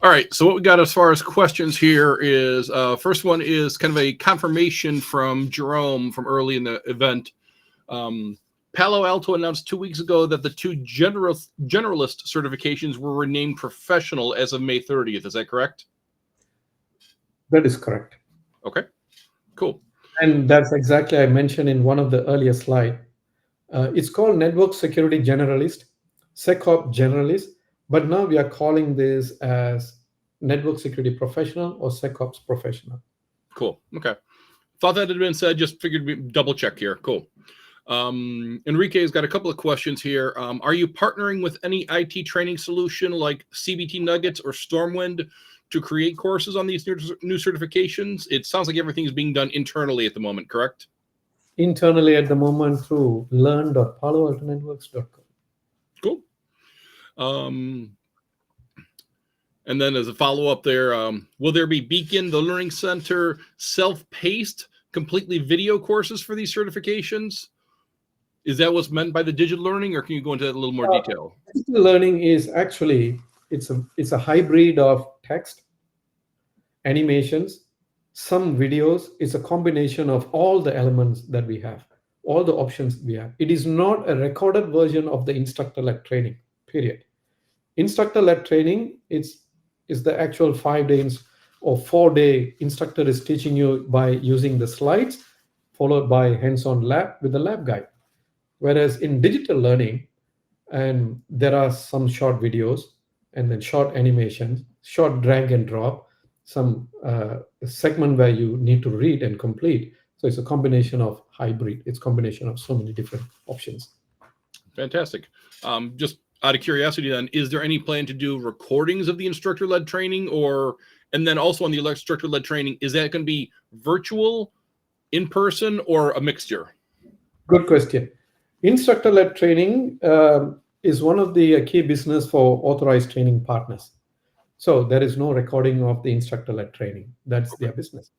All right. So what we got as far as questions here is first one is kind of a confirmation from Jerome from early in the event. Palo Alto announced 2 weeks ago that the two generalist certifications were renamed professional as of May 30th. Is that correct? That is correct. Okay, cool. And that's exactly I mentioned in one of the earlier slide. It's called Network Security Generalist, SecOps Generalist, but now we are calling this as Network Security Professional or SecOps Professional. Cool. Okay. Thought that had been said. Just figured we'd double check here. Cool. Enrique's got a couple of questions here. Are you partnering with any IT training solution like CBT Nuggets or Stormwind to create courses on these new certifications? It sounds like everything is being done internally at the moment, correct? Internally at the moment through learn.paloaltonetworks.com. Cool. And then as a follow-up there, will there be Beacon, the Learning Center, self-paced, completely video courses for these certifications? Is that what's meant by the digital learning, or can you go into that a little more detail? Digital learning is actually, it's a hybrid of text, animations, some videos. It's a combination of all the elements that we have, all the options we have. It is not a recorded version of the instructor-led training, period. Instructor-led training is the actual 5 days or 4-day instructor is teaching you by using the slides, followed by hands-on lab with the lab guide. Whereas in digital learning, and there are some short videos and then short animations, short drag and drop, some segment where you need to read and complete. So it's a combination of hybrid. It's a combination of so many different options. Fantastic. Just out of curiosity then, is there any plan to do recordings of the instructor-led training, and then also on the instructor-led training, is that going to be virtual, in person, or a mixture? Good question. Instructor-led training is one of the key business for authorized training partners. So there is no recording of the instructor-led training. That's their business.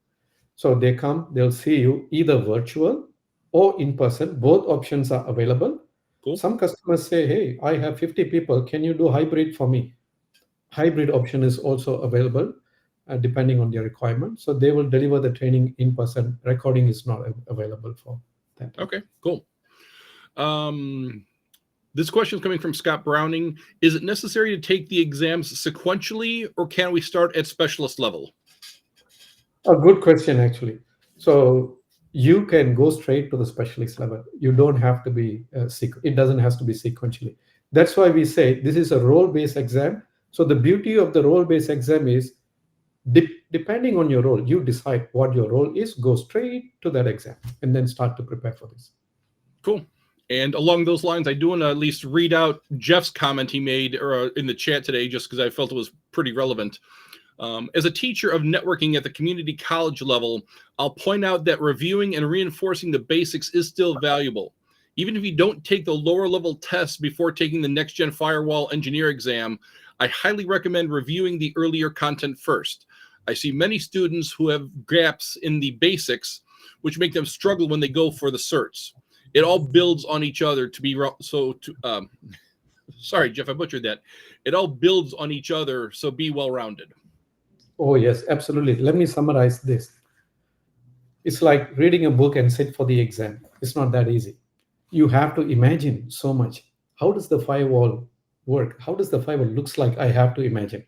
So they come, they'll see you either virtual or in person. Both options are available. Cool. Some customers say, hey, I have 50 people. Can you do hybrid for me? Hybrid option is also available depending on their requirement. So they will deliver the training in person. Recording is not available for that. Okay, cool. This question is coming from Scott Browning. Is it necessary to take the exams sequentially, or can we start at specialist level? A good question, actually. So you can go straight to the specialist level. You don't have to be, it doesn't have to be sequentially. That's why we say this is a role-based exam. So the beauty of the role-based exam is, depending on your role, you decide what your role is, go straight to that exam, and then start to prepare for this. Cool. And along those lines, I do want to at least read out Jeff's comment he made in the chat today, just because I felt it was pretty relevant. As a teacher of networking at the community college level, I'll point out that reviewing and reinforcing the basics is still valuable. Even if you don't take the lower level tests before taking the next gen firewall engineer exam, I highly recommend reviewing the earlier content first. I see many students who have gaps in the basics, which make them struggle when they go for the certs. It all builds on each other to be sorry, Jeff, I butchered that. It all builds on each other, so be well-rounded. Oh, yes, absolutely. Let me summarize this. It's like reading a book and sit for the exam. It's not that easy. You have to imagine so much. How does the firewall work? How does the firewall looks like? I have to imagine.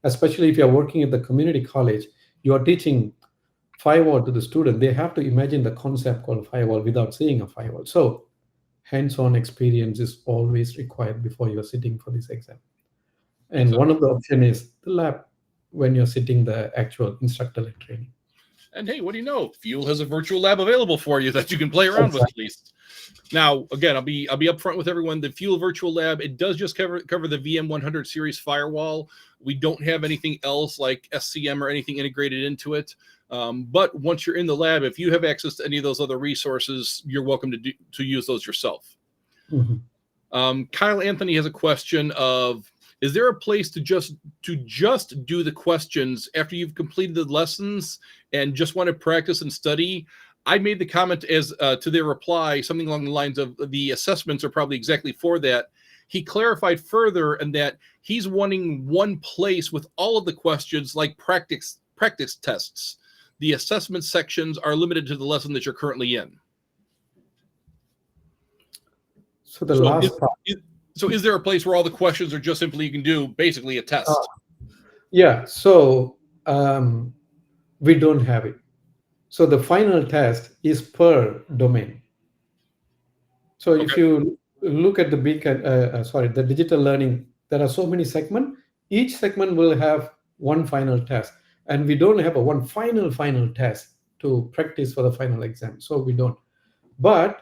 Especially if you're working at the community college, you are teaching firewall to the student. They have to imagine the concept called firewall without seeing a firewall. So hands-on experience is always required before you're sitting for this exam. And one of the options is the lab when you're sitting the actual instructor-led training. And hey, what do you know? Fuel has a virtual lab available for you that you can play around with at least. Now, again, I'll be upfront with everyone. The Fuel Virtual Lab, it does just cover the VM100 series firewall. We don't have anything else like SCM or anything integrated into it. But once you're in the lab, if you have access to any of those other resources, you're welcome to use those yourself. Mm-hmm. Kyle Anthony has a question of, is there a place to just do the questions after you've completed the lessons and just want to practice and study? I made the comment as to their reply, something along the lines of the assessments are probably exactly for that. he clarified further in that he's wanting one place with all of the questions like practice tests. The assessment sections are limited to the lesson that you're currently in. So the last part. So is there a place where all the questions are just simply you can do basically a test? Yeah. So we don't have it. So the final test is per domain. So if you look at the the digital learning, there are so many segments. Each segment will have one final test, and we don't have a one final test to practice for the final exam. So we don't. But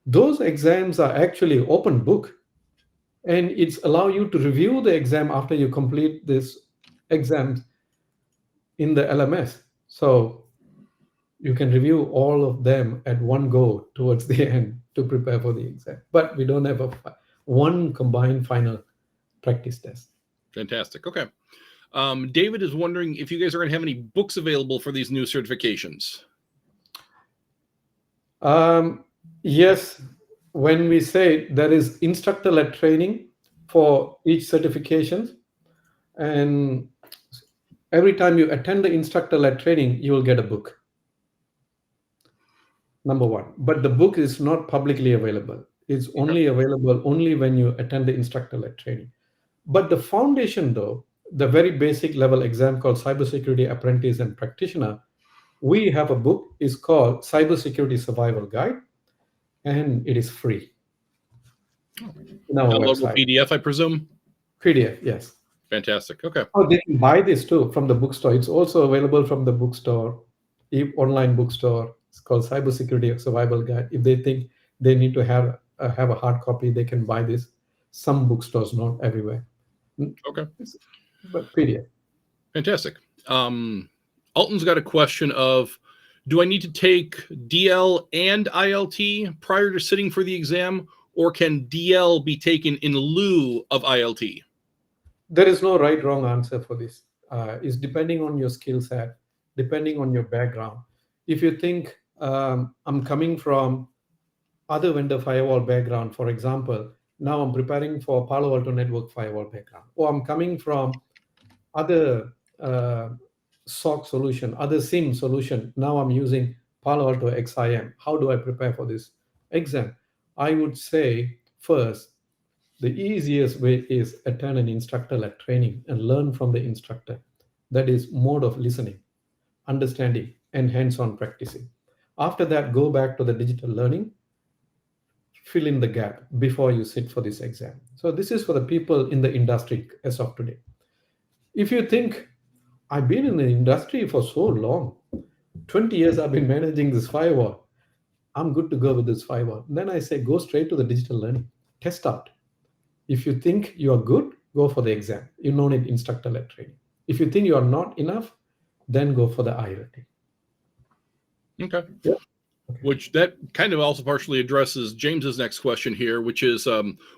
those exams are actually open book, and it's allow you to review the exam after you complete this exam in the LMS. So you can review all of them at one go towards the end to prepare for the exam. But we don't have one combined final practice test. Fantastic. Okay. David is wondering if you guys are going to have any books available for these new certifications. Yes. When we say there is instructor-led training for each certification, and every time you attend the instructor-led training, you will get a book. Number one, but the book is not publicly available. It's only available only when you attend the instructor-led training. But the foundation, though, the very basic level exam called Cybersecurity Apprentice and Practitioner, we have a book. It's called Cybersecurity Survival Guide, and it is free. In our Downloadable website. PDF, I presume? PDF, yes. Fantastic. Okay. Oh, they can buy this too from the bookstore. It's also available from the bookstore, online bookstore. It's called Cybersecurity Survival Guide. If they think they need to have a hard copy, they can buy this. Some bookstores, not everywhere. Okay. But PDF. Fantastic. Alton's got a question of, do I need to take DL and ILT prior to sitting for the exam, or can DL be taken in lieu of ILT? There is no right wrong answer for this. It's depending on your skill set, depending on your background. If you think I'm coming from other vendor firewall background, for example, now I'm preparing for Palo Alto Network firewall background, or I'm coming from other SOC solution, other SIM solution. Now I'm using Palo Alto XIM. How do I prepare for this exam? I would say first, the easiest way is attend an instructor-led training and learn from the instructor. That is mode of listening, understanding, and hands-on practicing. After that, go back to the digital learning, fill in the gap before you sit for this exam. So this is for the people in the industry as of today. If you think, I've been in the industry for so long, 20 years I've been managing this firewall, I'm good to go with this firewall. Then I say, go straight to the digital learning, test out. If you think you are good, go for the exam. You don't need instructor-led training. If you think you are not enough, then go for the IRT. Okay. Yeah. Which that kind of also partially addresses James's next question here, which is,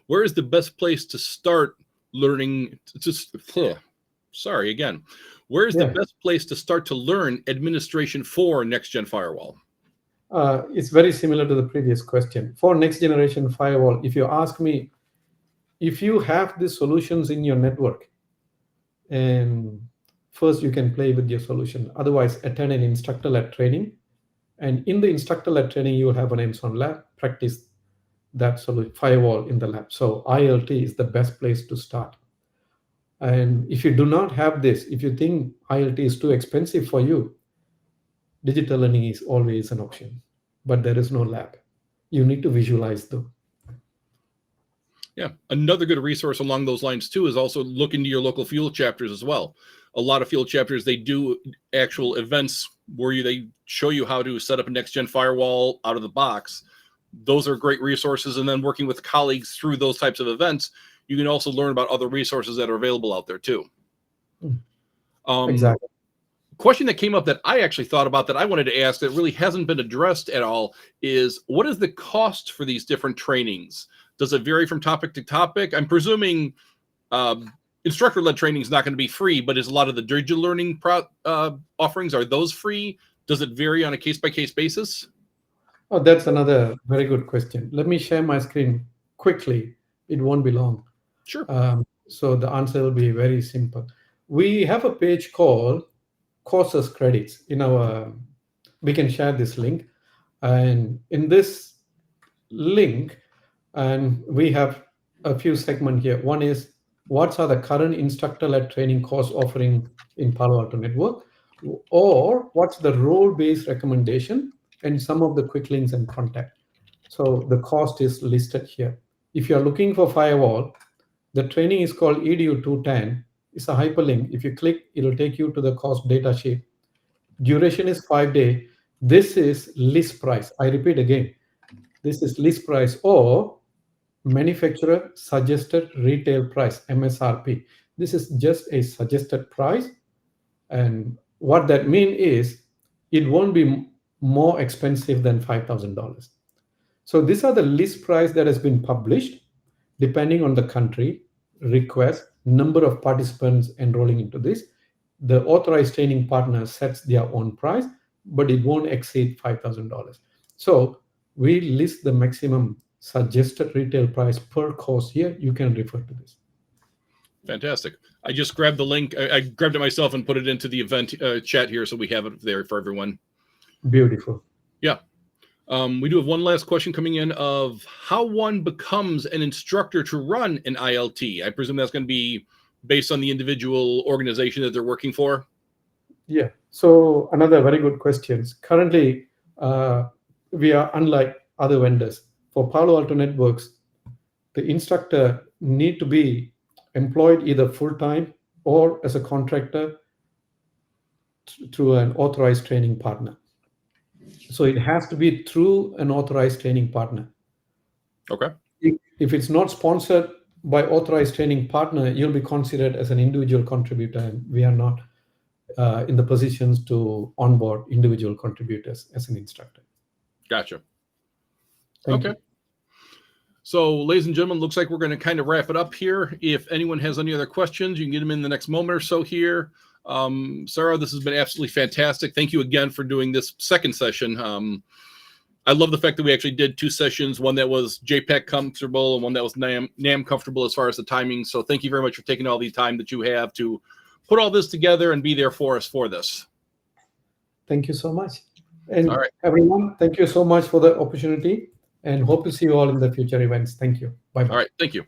where is the best place to start learning? Sorry, again. Where is the best place to start to learn administration for next-gen firewall? It's very similar to the previous question. For next-generation firewall, if you ask me, if you have these solutions in your network, and first you can play with your solution. Otherwise, attend an instructor-led training. And in the instructor-led training, you will have an hands-on lab, practice that firewall in the lab. So ILT is the best place to start. And if you do not have this, if you think ILT is too expensive for you, digital learning is always an option. But there is no lab. You need to visualize though. Yeah, another good resource along those lines too is also look into your local field chapters as well. A lot of field chapters, they do actual events where they show you how to set up a next-gen firewall out of the box. Those are great resources. And then working with colleagues through those types of events, you can also learn about other resources that are available out there too. Exactly. Question that came up that I actually thought about that I wanted to ask that really hasn't been addressed at all is, what is the cost for these different trainings? Does it vary from topic to topic? I'm presuming instructor-led training is not going to be free, but is a lot of the digital learning offerings, are those free? Does it vary on a case-by-case basis? Oh, that's another very good question. Let me share my screen quickly It won't be long. Sure. So the answer will be very simple. We have a page called courses credits in our, we can share this link. And in this link, and we have a few segments here. One is what are the current instructor-led training course offering in Palo Alto Network, or what's the role-based recommendation and some of the quick links and contact. So the cost is listed here. If you're looking for firewall, the training is called EDU 210. It's a hyperlink. If you click, it'll take you to the cost data sheet. Duration is 5 days. This is list price. I repeat again, this is list price or manufacturer suggested retail price, MSRP. This is just a suggested price. And what that means is it won't be more expensive than $5,000. So these are the list price that has been published depending on the country, request, number of participants enrolling into this. The authorized training partner sets their own price, but it won't exceed $5,000. So we list the maximum suggested retail price per course here. You can refer to this. Fantastic. I just grabbed the link. I grabbed it myself and put it into the event chat here, so we have it there for everyone. Beautiful. Yeah. We do have one last question coming in of how one becomes an instructor to run an ILT. I presume that's going to be based on the individual organization that they're working for. Yeah. So another very good question. Currently, we are unlike other vendors. For Palo Alto Networks, the instructor need to be employed either full-time or as a contractor through an authorized training partner. So it has to be through an authorized training partner. Okay. If it's not sponsored by authorized training partner, you'll be considered as an individual contributor, and we are not in the positions to onboard individual contributors as an instructor. Gotcha. Thank Okay. you. So, ladies and gentlemen, looks like we're going to kind of wrap it up here. If anyone has any other questions, you can get them in the next moment or so here. Sarah, this has been absolutely fantastic. Thank you again for doing this second session. I love the fact that we actually did 2 sessions, one that was JPEG comfortable and one that was NAM comfortable as far as the timing. So thank you very much for taking all the time that you have to put all this together and be there for us for this. Thank you so much. And all right, everyone, thank you so much for the opportunity and hope to see you all in the future events. Thank you. Bye-bye. All right. Thank you.